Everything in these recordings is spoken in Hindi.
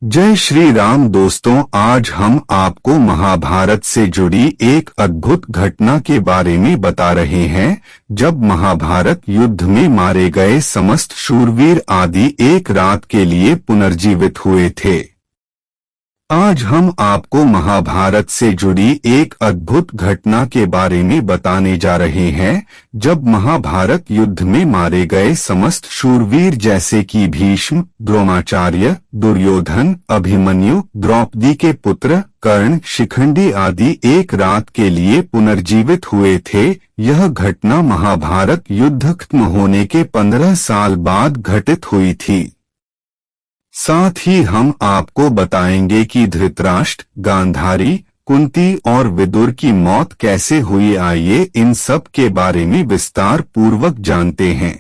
जय श्री राम दोस्तों, आज हम आपको महाभारत से जुड़ी एक अद्भुत घटना के बारे में बता रहे हैं। जब महाभारत युद्ध में मारे गए समस्त शूरवीर आदि एक रात के लिए पुनर्जीवित हुए थे। आज हम आपको महाभारत से जुड़ी एक अद्भुत घटना के बारे में बताने जा रहे हैं। जब महाभारत युद्ध में मारे गए समस्त शूरवीर जैसे कि भीष्म, द्रोणाचार्य, दुर्योधन, अभिमन्यु, द्रौपदी के पुत्र कर्ण, शिखंडी आदि एक रात के लिए पुनर्जीवित हुए थे। यह घटना महाभारत युद्ध खत्म होने के 15 साल बाद घटित हुई थी। साथ ही हम आपको बताएंगे कि धृतराष्ट्र, गांधारी, कुंती और विदुर की मौत कैसे हुई। आइए इन सब के बारे में विस्तार पूर्वक जानते हैं।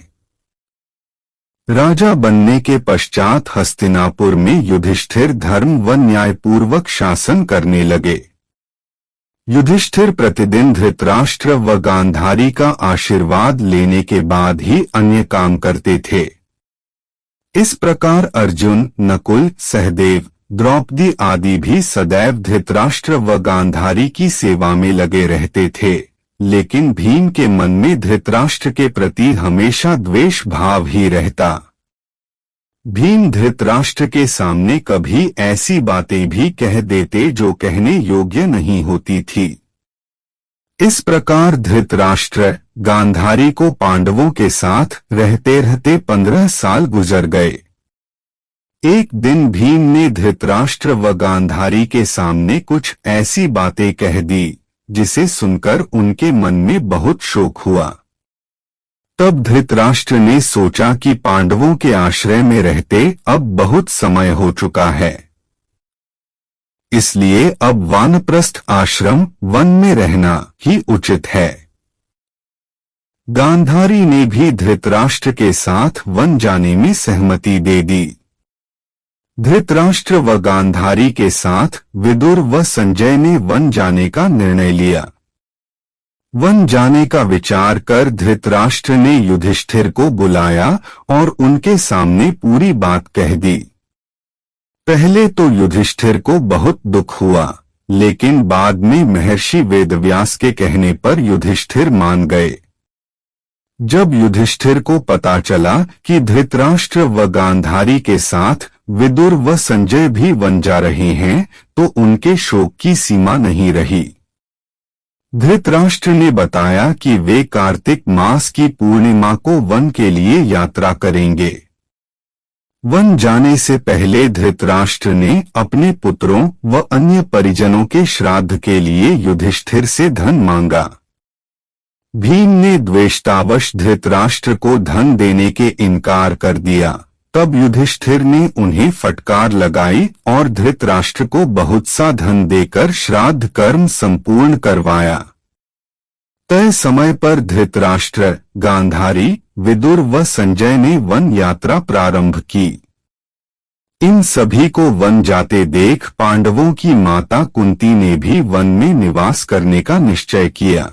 राजा बनने के पश्चात हस्तिनापुर में युधिष्ठिर धर्म व न्यायपूर्वक शासन करने लगे। युधिष्ठिर प्रतिदिन धृतराष्ट्र व गांधारी का आशीर्वाद लेने के बाद ही अन्य काम करते थे। इस प्रकार अर्जुन, नकुल, सहदेव, द्रौपदी आदि भी सदैव धृतराष्ट्र व गांधारी की सेवा में लगे रहते थे। लेकिन भीम के मन में धृतराष्ट्र के प्रति हमेशा द्वेष भाव ही रहता। भीम धृतराष्ट्र के सामने कभी ऐसी बातें भी कह देते जो कहने योग्य नहीं होती थी। इस प्रकार धृतराष्ट्र, गांधारी को पांडवों के साथ रहते रहते 15 साल गुजर गए। एक दिन भीम ने धृतराष्ट्र व गांधारी के सामने कुछ ऐसी बातें कह दी जिसे सुनकर उनके मन में बहुत शोक हुआ। तब धृतराष्ट्र ने सोचा कि पांडवों के आश्रय में रहते अब बहुत समय हो चुका है, इसलिए अब वानप्रस्थ आश्रम वन में रहना ही उचित है। गांधारी ने भी धृतराष्ट्र के साथ वन जाने में सहमति दे दी। धृतराष्ट्र व गांधारी के साथ विदुर व संजय ने वन जाने का निर्णय लिया। वन जाने का विचार कर धृतराष्ट्र ने युधिष्ठिर को बुलाया और उनके सामने पूरी बात कह दी। पहले तो युधिष्ठिर को बहुत दुख हुआ, लेकिन बाद में महर्षि वेदव्यास के कहने पर युधिष्ठिर मान गए। जब युधिष्ठिर को पता चला कि धृतराष्ट्र व गांधारी के साथ विदुर व संजय भी वन जा रहे हैं, तो उनके शोक की सीमा नहीं रही। धृतराष्ट्र ने बताया कि वे कार्तिक मास की पूर्णिमा को वन के लिए यात्रा करेंगे। वन जाने से पहले धृतराष्ट्र ने अपने पुत्रों व अन्य परिजनों के श्राद्ध के लिए युधिष्ठिर से धन मांगा। भीम ने द्वेषतावश धृतराष्ट्र को धन देने के इनकार कर दिया। तब युधिष्ठिर ने उन्हें फटकार लगाई और धृतराष्ट्र को बहुत सा धन देकर श्राद्ध कर्म संपूर्ण करवाया। तय समय पर धृतराष्ट्र, गांधारी, विदुर व संजय ने वन यात्रा प्रारंभ की। इन सभी को वन जाते देख पांडवों की माता कुंती ने भी वन में निवास करने का निश्चय किया।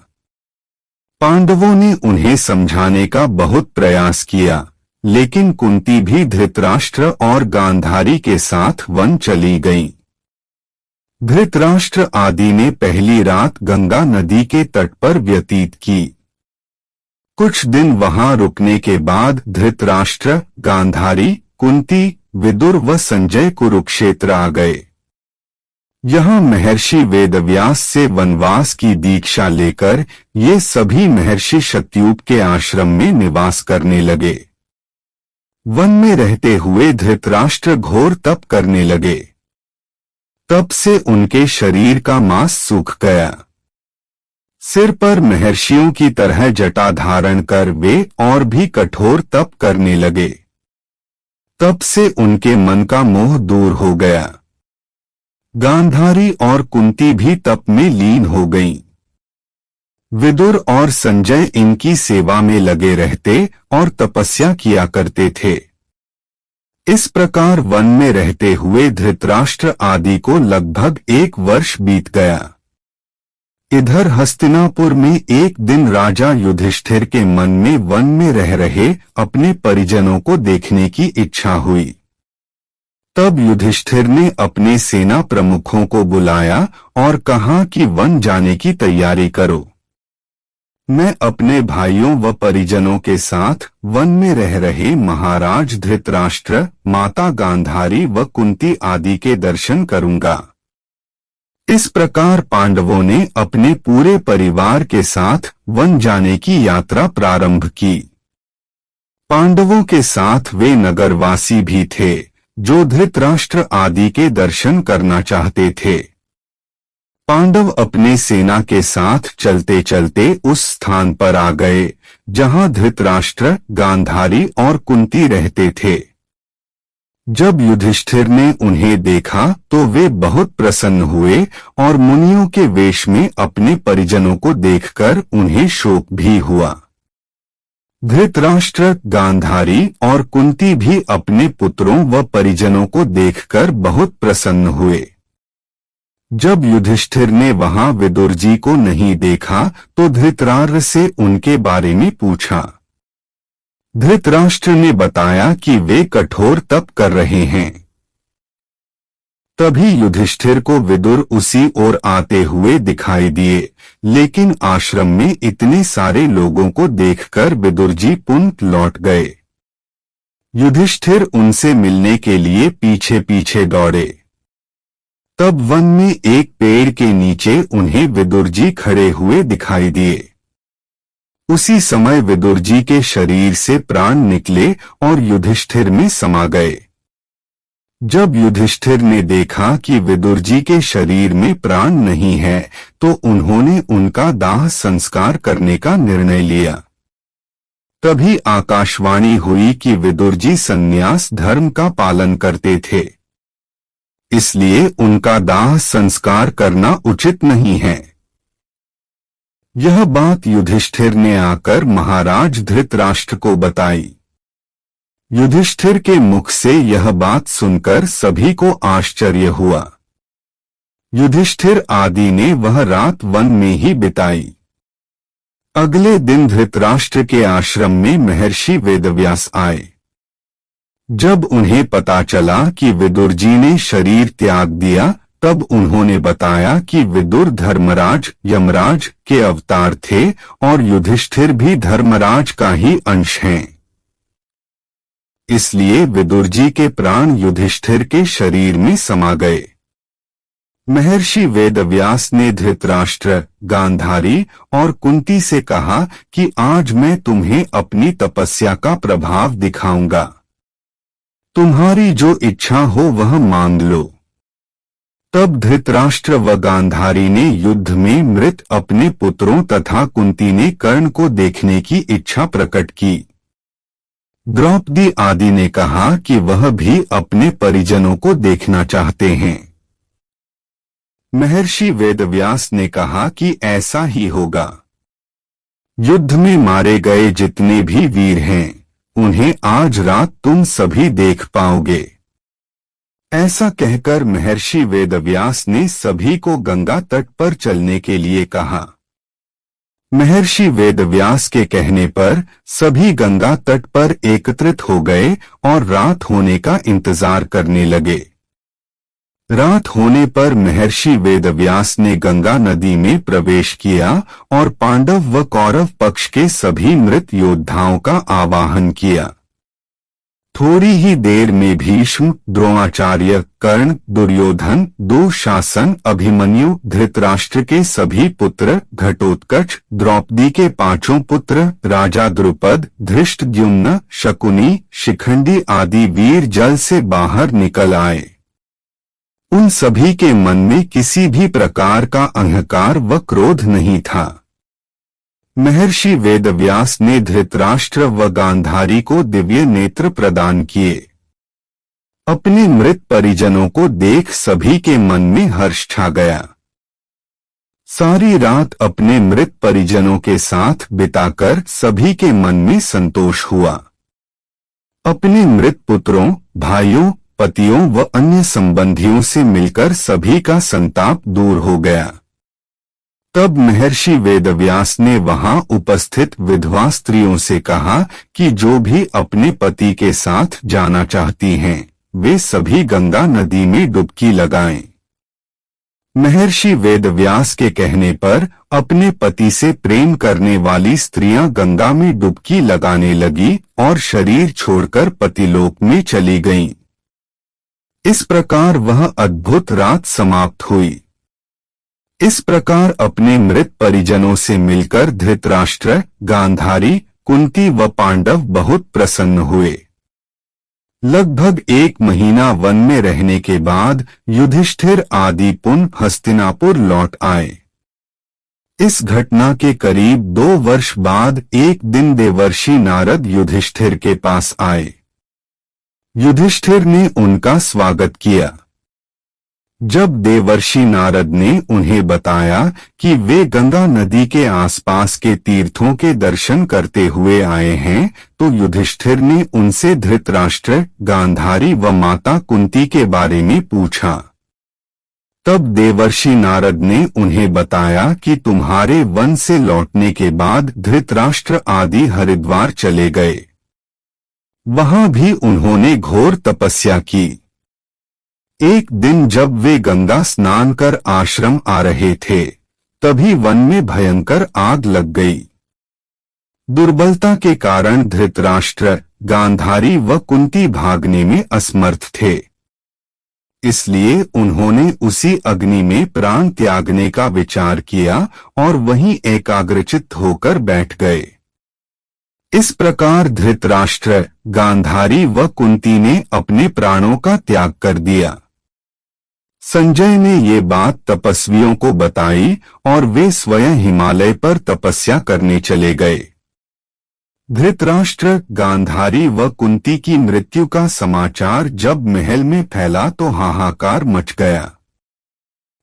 पांडवों ने उन्हें समझाने का बहुत प्रयास किया, लेकिन कुंती भी धृतराष्ट्र और गांधारी के साथ वन चली गईं। धृतराष्ट्र आदि ने पहली रात गंगा नदी के तट पर व्यतीत की। कुछ दिन वहां रुकने के बाद धृतराष्ट्र, गांधारी, कुंती, विदुर व संजय कुरुक्षेत्र आ गए। यहाँ महर्षि वेदव्यास से वनवास की दीक्षा लेकर ये सभी महर्षि शतयूप के आश्रम में निवास करने लगे। वन में रहते हुए धृतराष्ट्र घोर तप करने लगे। तप से उनके शरीर का मांस सूख गया। सिर पर महर्षियों की तरह जटा धारण कर वे और भी कठोर तप करने लगे। तप से उनके मन का मोह दूर हो गया। गांधारी और कुंती भी तप में लीन हो गईं। विदुर और संजय इनकी सेवा में लगे रहते और तपस्या किया करते थे। इस प्रकार वन में रहते हुए धृतराष्ट्र आदि को लगभग 1 वर्ष बीत गया। इधर हस्तिनापुर में एक दिन राजा युधिष्ठिर के मन में वन में रह रहे अपने परिजनों को देखने की इच्छा हुई। तब युधिष्ठिर ने अपने सेना प्रमुखों को बुलाया और कहा कि वन जाने की तैयारी करो। मैं अपने भाइयों व परिजनों के साथ वन में रह रहे महाराज धृतराष्ट्र, माता गांधारी व कुंती आदि के दर्शन करूंगा। इस प्रकार पांडवों ने अपने पूरे परिवार के साथ वन जाने की यात्रा प्रारंभ की। पांडवों के साथ वे नगरवासी भी थे जो धृतराष्ट्र आदि के दर्शन करना चाहते थे। पांडव अपने सेना के साथ चलते चलते उस स्थान पर आ गए जहां धृतराष्ट्र, गांधारी और कुंती रहते थे। जब युधिष्ठिर ने उन्हें देखा तो वे बहुत प्रसन्न हुए और मुनियों के वेश में अपने परिजनों को देखकर उन्हें शोक भी हुआ। धृतराष्ट्र, गांधारी और कुंती भी अपने पुत्रों व परिजनों को देखकर बहुत प्रसन्न हुए। जब युधिष्ठिर ने वहां विदुर जी को नहीं देखा तो धृतराष्ट्र से उनके बारे में पूछा। धृतराष्ट्र ने बताया कि वे कठोर तप कर रहे हैं। तभी युधिष्ठिर को विदुर उसी ओर आते हुए दिखाई दिए, लेकिन आश्रम में इतने सारे लोगों को देखकर विदुर जी पुनः लौट गए। युधिष्ठिर उनसे मिलने के लिए पीछे पीछे दौड़े। तब वन में एक पेड़ के नीचे उन्हें विदुर जी खड़े हुए दिखाई दिए। उसी समय विदुर जी के शरीर से प्राण निकले और युधिष्ठिर में समा गए। जब युधिष्ठिर ने देखा कि विदुर जी के शरीर में प्राण नहीं है तो उन्होंने उनका दाह संस्कार करने का निर्णय लिया। तभी आकाशवाणी हुई कि विदुर जी संन्यास धर्म का पालन करते थे, इसलिए उनका दाह संस्कार करना उचित नहीं है। यह बात युधिष्ठिर ने आकर महाराज धृतराष्ट्र को बताई। युधिष्ठिर के मुख से यह बात सुनकर सभी को आश्चर्य हुआ। युधिष्ठिर आदि ने वह रात वन में ही बिताई। अगले दिन धृतराष्ट्र के आश्रम में महर्षि वेदव्यास आए। जब उन्हें पता चला कि विदुर जी ने शरीर त्याग दिया तब उन्होंने बताया कि विदुर धर्मराज, यमराज के अवतार थे और युधिष्ठिर भी धर्मराज का ही अंश हैं। इसलिए विदुर जी के प्राण युधिष्ठिर के शरीर में समा गए। महर्षि वेदव्यास ने धृतराष्ट्र, गांधारी और कुंती से कहा कि आज मैं तुम्हें अपनी तपस्या का प्रभाव दिखाऊंगा। तुम्हारी जो इच्छा हो वह मांग लो। तब धृतराष्ट्र व गांधारी ने युद्ध में मृत अपने पुत्रों तथा कुंती ने कर्ण को देखने की इच्छा प्रकट की। द्रौपदी आदि ने कहा कि वह भी अपने परिजनों को देखना चाहते हैं। महर्षि वेदव्यास ने कहा कि ऐसा ही होगा। युद्ध में मारे गए जितने भी वीर हैं उन्हें आज रात तुम सभी देख पाओगे। ऐसा कहकर महर्षि वेदव्यास ने सभी को गंगा तट पर चलने के लिए कहा। महर्षि वेदव्यास के कहने पर सभी गंगा तट पर एकत्रित हो गए और रात होने का इंतजार करने लगे। रात होने पर महर्षि वेदव्यास ने गंगा नदी में प्रवेश किया और पांडव व कौरव पक्ष के सभी मृत योद्धाओं का आवाहन किया। थोड़ी ही देर में भीष्म, द्रोणाचार्य, कर्ण, दुर्योधन, दुःशासन, अभिमन्यु, धृतराष्ट्र के सभी पुत्र, घटोत्कच, द्रौपदी के 5 पुत्र, राजा द्रुपद, धृष्टद्युम्न, शकुनी, शिखंडी आदि वीर जल से बाहर निकल आए। उन सभी के मन में किसी भी प्रकार का अहंकार व क्रोध नहीं था। महर्षि वेदव्यास ने धृतराष्ट्र व गांधारी को दिव्य नेत्र प्रदान किए। अपने मृत परिजनों को देख सभी के मन में हर्ष छा गया। सारी रात अपने मृत परिजनों के साथ बिताकर सभी के मन में संतोष हुआ। अपने मृत पुत्रों, भाइयों, पतियों व अन्य संबंधियों से मिलकर सभी का संताप दूर हो गया। तब महर्षि वेदव्यास ने वहां उपस्थित विधवा स्त्रियों से कहा कि जो भी अपने पति के साथ जाना चाहती हैं वे सभी गंगा नदी में डुबकी लगाएं। महर्षि वेदव्यास के कहने पर अपने पति से प्रेम करने वाली स्त्रियां गंगा में डुबकी लगाने लगी और शरीर छोड़कर पतिलोक में चली गईं। इस प्रकार वह अद्भुत रात समाप्त हुई। इस प्रकार अपने मृत परिजनों से मिलकर धृतराष्ट्र, गांधारी, कुंती व पांडव बहुत प्रसन्न हुए। लगभग 1 महीना वन में रहने के बाद युधिष्ठिर आदि पुनः हस्तिनापुर लौट आए। इस घटना के करीब 2 वर्ष बाद एक दिन देवर्षि नारद युधिष्ठिर के पास आए। युधिष्ठिर ने उनका स्वागत किया। जब देवर्षि नारद ने उन्हें बताया कि वे गंगा नदी के आसपास के तीर्थों के दर्शन करते हुए आए हैं, तो युधिष्ठिर ने उनसे धृतराष्ट्र, गांधारी व माता कुंती के बारे में पूछा। तब देवर्षि नारद ने उन्हें बताया कि तुम्हारे वन से लौटने के बाद धृतराष्ट्र आदि हरिद्वार चले गए। वहां भी उन्होंने घोर तपस्या की। एक दिन जब वे गंगा स्नान कर आश्रम आ रहे थे, तभी वन में भयंकर आग लग गई। दुर्बलता के कारण धृतराष्ट्र, गांधारी व कुंती भागने में असमर्थ थे। इसलिए उन्होंने उसी अग्नि में प्राण त्यागने का विचार किया और वहीं एकाग्रचित्त होकर बैठ गए। इस प्रकार धृतराष्ट्र, गांधारी व कुंती ने अपने प्राणों का त्याग कर दिया। संजय ने ये बात तपस्वियों को बताई और वे स्वयं हिमालय पर तपस्या करने चले गए। धृतराष्ट्र, गांधारी व कुंती की मृत्यु का समाचार जब महल में फैला तो हाहाकार मच गया।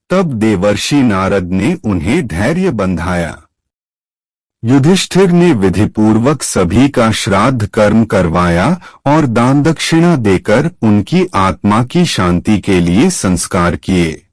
तब देवर्षि नारद ने उन्हें धैर्य बंधाया। युधिष्ठिर ने विधिपूर्वक सभी का श्राद्ध कर्म करवाया और दान दक्षिणा देकर उनकी आत्मा की शांति के लिए संस्कार किए।